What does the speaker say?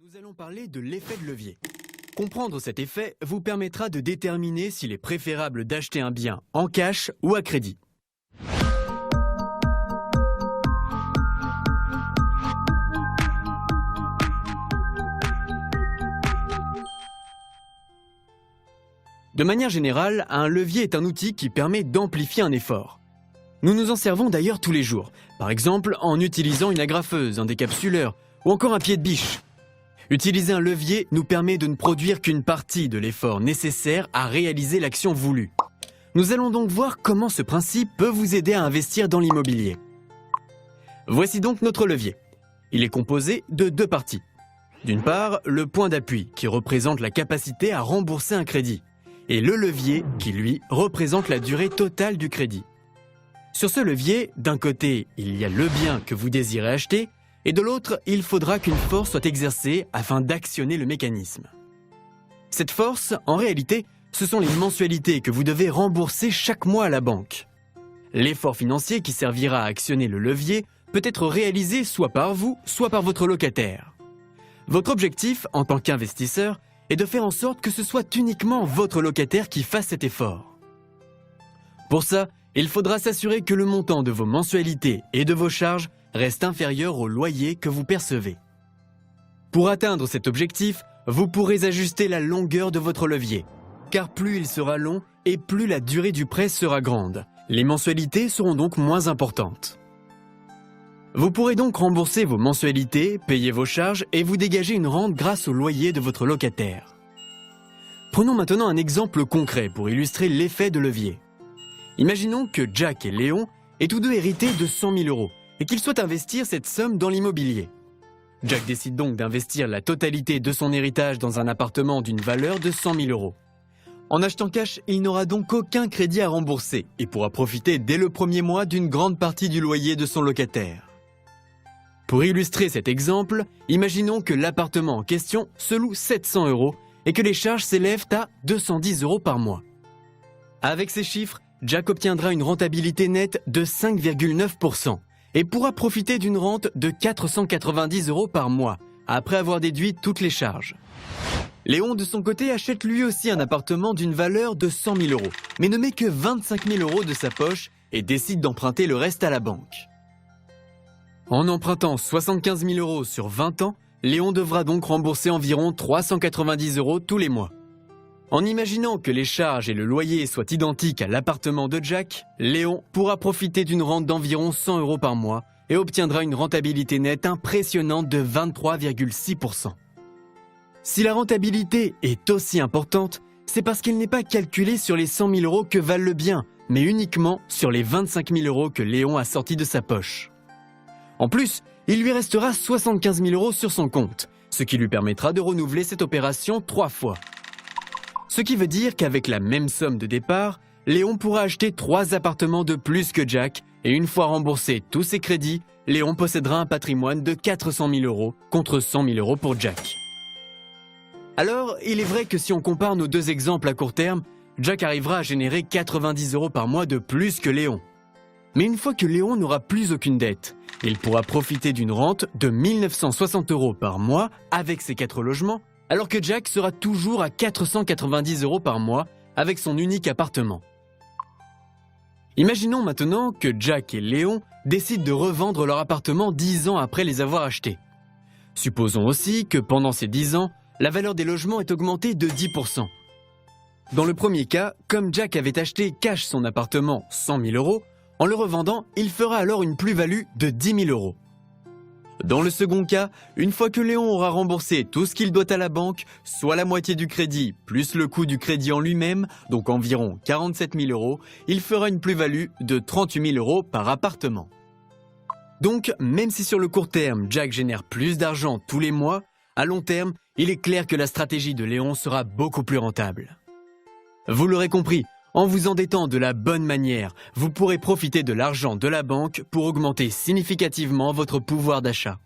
Nous allons parler de l'effet de levier. Comprendre cet effet vous permettra de déterminer s'il est préférable d'acheter un bien en cash ou à crédit. De manière générale, un levier est un outil qui permet d'amplifier un effort. Nous nous en servons d'ailleurs tous les jours, par exemple en utilisant une agrafeuse, un décapsuleur ou encore un pied de biche. Utiliser un levier nous permet de ne produire qu'une partie de l'effort nécessaire à réaliser l'action voulue. Nous allons donc voir comment ce principe peut vous aider à investir dans l'immobilier. Voici donc notre levier. Il est composé de deux parties. D'une part, le point d'appui qui représente la capacité à rembourser un crédit, et le levier qui, lui, représente la durée totale du crédit. Sur ce levier, d'un côté, il y a le bien que vous désirez acheter, et de l'autre, il faudra qu'une force soit exercée afin d'actionner le mécanisme. Cette force, en réalité, ce sont les mensualités que vous devez rembourser chaque mois à la banque. L'effort financier qui servira à actionner le levier peut être réalisé soit par vous, soit par votre locataire. Votre objectif, en tant qu'investisseur, est de faire en sorte que ce soit uniquement votre locataire qui fasse cet effort. Pour ça, il faudra s'assurer que le montant de vos mensualités et de vos charges reste inférieur au loyer que vous percevez. Pour atteindre cet objectif, vous pourrez ajuster la longueur de votre levier, car plus il sera long et plus la durée du prêt sera grande. Les mensualités seront donc moins importantes. Vous pourrez donc rembourser vos mensualités, payer vos charges et vous dégager une rente grâce au loyer de votre locataire. Prenons maintenant un exemple concret pour illustrer l'effet de levier. Imaginons que Jack et Léon aient tous deux hérité de 100 000 € et qu'ils souhaitent investir cette somme dans l'immobilier. Jack décide donc d'investir la totalité de son héritage dans un appartement d'une valeur de 100 000 €. En achetant cash, il n'aura donc aucun crédit à rembourser et pourra profiter dès le premier mois d'une grande partie du loyer de son locataire. Pour illustrer cet exemple, imaginons que l'appartement en question se loue 700 € et que les charges s'élèvent à 210 € par mois. Avec ces chiffres, Jack obtiendra une rentabilité nette de 5,9% et pourra profiter d'une rente de 490 € par mois, après avoir déduit toutes les charges. Léon, de son côté, achète lui aussi un appartement d'une valeur de 100 000 €, mais ne met que 25 000 € de sa poche et décide d'emprunter le reste à la banque. En empruntant 75 000 € sur 20 ans, Léon devra donc rembourser environ 390 € tous les mois. En imaginant que les charges et le loyer soient identiques à l'appartement de Jack, Léon pourra profiter d'une rente d'environ 100 € par mois et obtiendra une rentabilité nette impressionnante de 23,6%. Si la rentabilité est aussi importante, c'est parce qu'elle n'est pas calculée sur les 100 000 € que valent le bien, mais uniquement sur les 25 000 € que Léon a sortis de sa poche. En plus, il lui restera 75 000 € sur son compte, ce qui lui permettra de renouveler cette opération 3 fois. Ce qui veut dire qu'avec la même somme de départ, Léon pourra acheter 3 appartements de plus que Jack et une fois remboursé tous ses crédits, Léon possédera un patrimoine de 400 000 € contre 100 000 € pour Jack. Alors, il est vrai que si on compare nos deux exemples à court terme, Jack arrivera à générer 90 € par mois de plus que Léon. Mais une fois que Léon n'aura plus aucune dette, il pourra profiter d'une rente de 1 960 € par mois avec ses 4 logements, alors que Jack sera toujours à 490 € par mois avec son unique appartement. Imaginons maintenant que Jack et Léon décident de revendre leur appartement 10 ans après les avoir achetés. Supposons aussi que pendant ces 10 ans, la valeur des logements est augmentée de 10%. Dans le premier cas, comme Jack avait acheté cash son appartement 100 000 €, en le revendant, il fera alors une plus-value de 10 000 €. Dans le second cas, une fois que Léon aura remboursé tout ce qu'il doit à la banque, soit la moitié du crédit plus le coût du crédit en lui-même, donc environ 47 000 €, il fera une plus-value de 38 000 € par appartement. Donc, même si sur le court terme, Jack génère plus d'argent tous les mois, à long terme, il est clair que la stratégie de Léon sera beaucoup plus rentable. Vous l'aurez compris, en vous endettant de la bonne manière, vous pourrez profiter de l'argent de la banque pour augmenter significativement votre pouvoir d'achat.